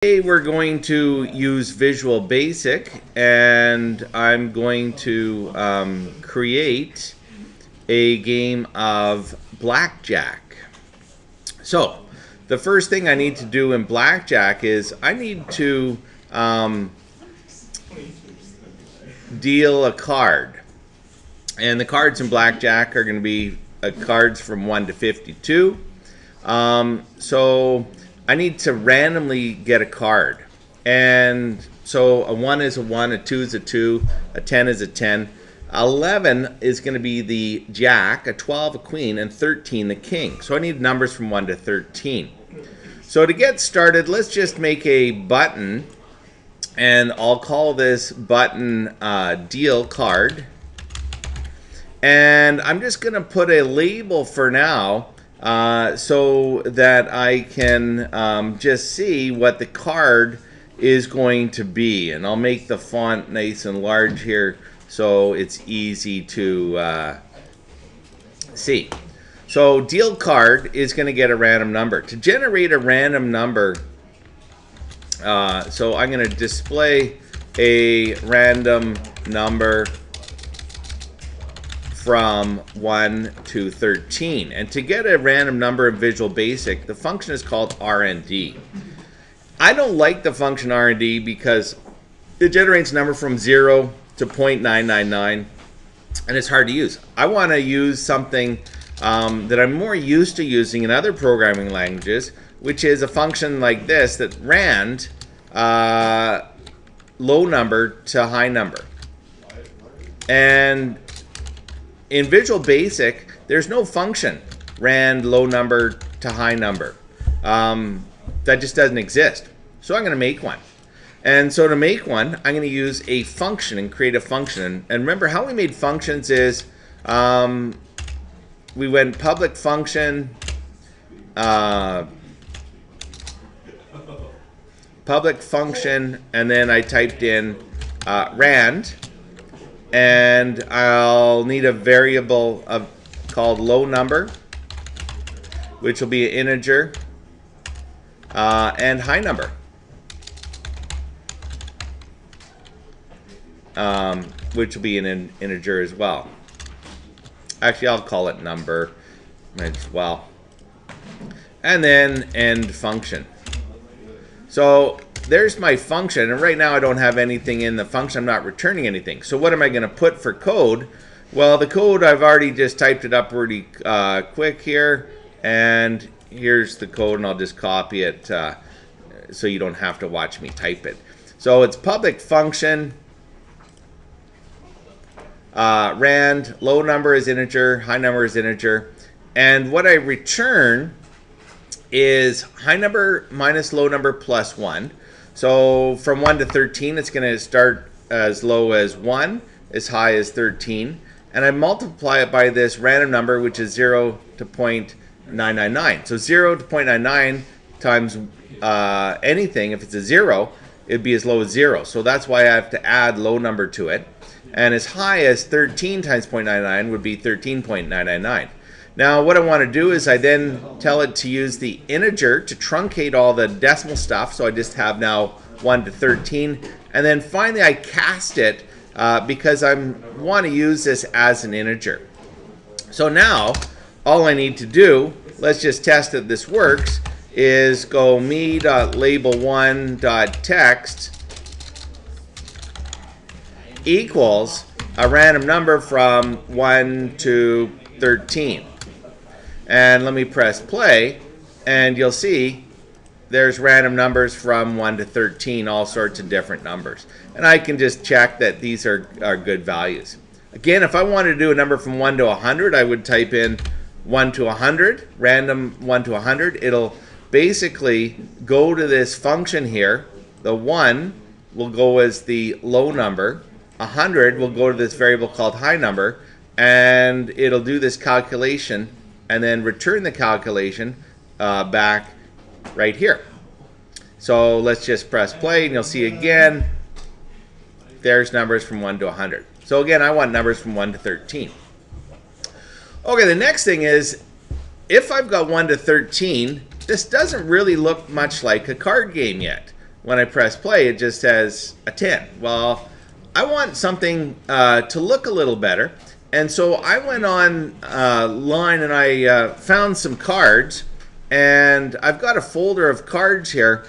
Today we're going to use Visual Basic, and I'm going to create a game of Blackjack. So the first thing I need to do in Blackjack is I need to deal a card. And the cards in Blackjack are going to be cards from 1 to 52. So I need to randomly get a card. And so a 1 is a 1, a 2 is a 2, a 10 is a 10. 11 is going to be the jack, a 12 a queen, and 13 the king. So I need numbers from 1 to 13. So to get started, let's just make a button, and I'll call this button deal card. And I'm just going to put a label for now so that I can just see what the card is going to be. And I'll make the font nice and large here so it's easy to see. So deal card is going to get a random number. To generate a random number, so I'm going to display a random number from 1 to 13. And to get a random number in Visual Basic, the function is called RND. I don't like the function RND because it generates a number from 0 to 0.999, and it's hard to use. I want to use something that I'm more used to using in other programming languages, which is a function like this that rand low number to high number. And in Visual Basic, there's no function rand low number to high number. That just doesn't exist. So I'm going to make one. And so to make one, I'm going to use a function and create a function. And remember how we made functions is we went public function, and then I typed in rand. And I'll need a variable called low number, which will be an integer, and high number, which will be an integer as well. Actually, I'll call it number as well. And then end function. So there's my function, and right now I don't have anything in the function. I'm not returning anything. So what am I going to put for code? Well, the code, I've already just typed it up really quick here, and here's the code, and I'll just copy it so you don't have to watch me type it. So it's public function, rand, low number is integer, high number is integer, and what I return is high number minus low number plus 1. So from 1 to 13, it's going to start as low as 1, as high as 13. And I multiply it by this random number, which is 0 to 0.999. So 0 to 0.99 times anything, if it's a 0, it'd be as low as 0. So that's why I have to add low number to it. And as high as 13 times 0.99 would be 13.999. Now what I want to do is I then tell it to use the integer to truncate all the decimal stuff, so I just have now 1 to 13, and then finally I cast it because I want to use this as an integer. So now all I need to do, let's just test that this works, is go me.label1.text equals a random number from 1 to 13. And let me press play, and you'll see there's random numbers from 1 to 13, all sorts of different numbers. And I can just check that these are good values. Again, if I wanted to do a number from 1 to 100, I would type in 1 to 100, random 1 to 100. It'll basically go to this function here. The 1 will go as the low number. 100 will go to this variable called high number, and it'll do this calculation and then return the calculation back right here. So let's just press play, and you'll see again, there's numbers from 1 to 100. So again, I want numbers from 1 to 13. Okay, the next thing is, if I've got 1 to 13, this doesn't really look much like a card game yet. when I press play, it just says a 10. Well, I want something to look a little better. And so I went online and I found some cards. And I've got a folder of cards here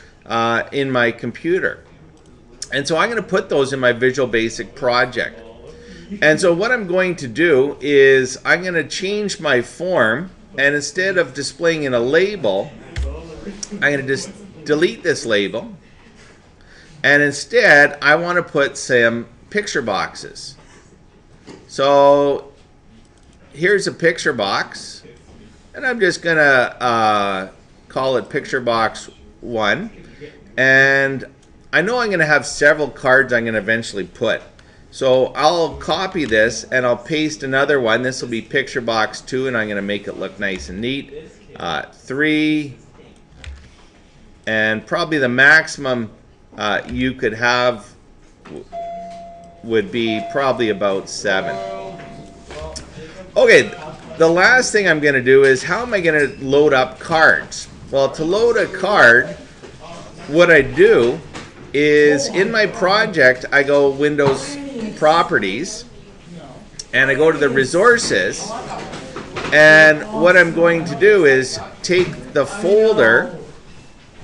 in my computer. And so I'm going to put those in my Visual Basic project. And so what I'm going to do is I'm going to change my form. And instead of displaying in a label, I'm going to just delete this label. And instead, I want to put some picture boxes. So here's a picture box. And I'm just going to call it picture box 1. And I know I'm going to have several cards I'm going to eventually put. So I'll copy this and I'll paste another one. This will be picture box 2, and I'm going to make it look nice and neat. 3. And probably the maximum you could have would be probably about 7. Okay, the last thing I'm going to do is, how am I going to load up cards? Well, to load a card, what I do is in my project, I go Windows Properties, and I go to the Resources, and what I'm going to do is take the folder,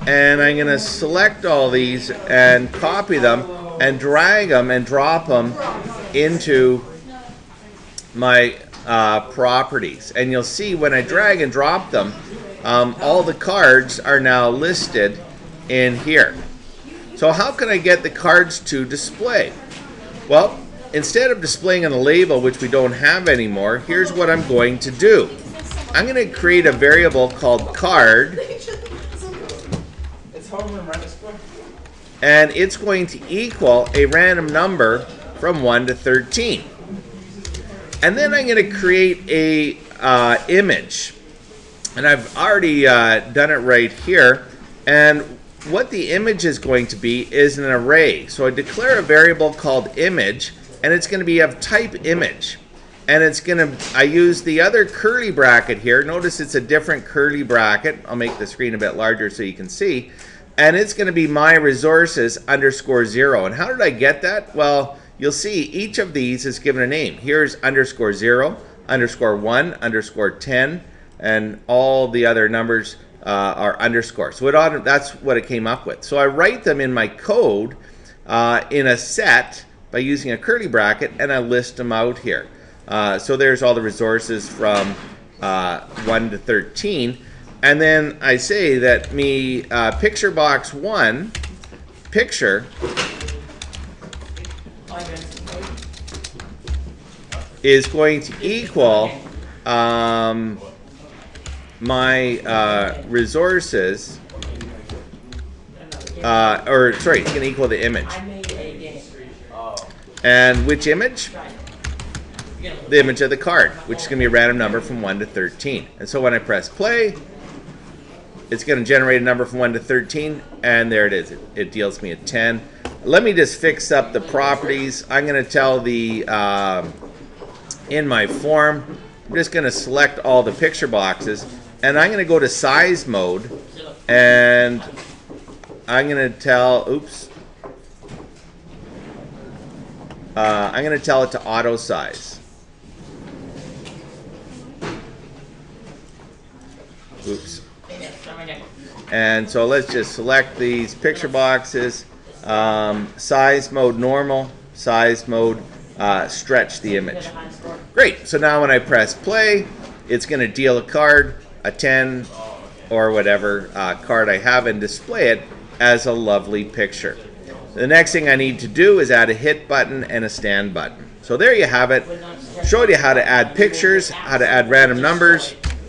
and I'm going to select all these and copy them and drag them and drop them into my properties. And you'll see when I drag and drop them, all the cards are now listed in here. So how can I get the cards to display? Well, instead of displaying on a label, which we don't have anymore, here's what I'm going to do. I'm going to create a variable called card, and it's going to equal a random number from 1 to 13. And then I'm going to create a image. And I've already done it right here. And what the image is going to be is an array. So I declare a variable called image, and it's going to be of type image. And it's going to, I use the other curly bracket here. Notice it's a different curly bracket. I'll make the screen a bit larger so you can see. And it's going to be my resources _0. And how did I get that? Well, you'll see each of these is given a name. Here's _0, _1, _10, and all the other numbers are underscore. So that's what it came up with. So I write them in my code in a set by using a curly bracket, and I list them out here. So there's all the resources from 1 to 13. And then I say that me picture box 1 picture is going to equal my resources, or sorry, it's going to equal the image. And which image? The image of the card, which is going to be a random number from 1 to 13. And so when I press play, it's going to generate a number from 1 to 13, and there it is. It deals me a 10. Let me just fix up the properties. I'm going to tell the, in my form, I'm just going to select all the picture boxes, and I'm going to go to size mode, and I'm going to tell, oops, I'm going to tell it to auto size. Oops. And so let's just select these picture boxes. Size mode normal, size mode stretch the image. Great. So now when I press play, it's going to deal a card, a 10 or whatever card I have, and display it as a lovely picture. The next thing I need to do is add a hit button and a stand button. So there you have it. Showed you how to add pictures, how to add random numbers,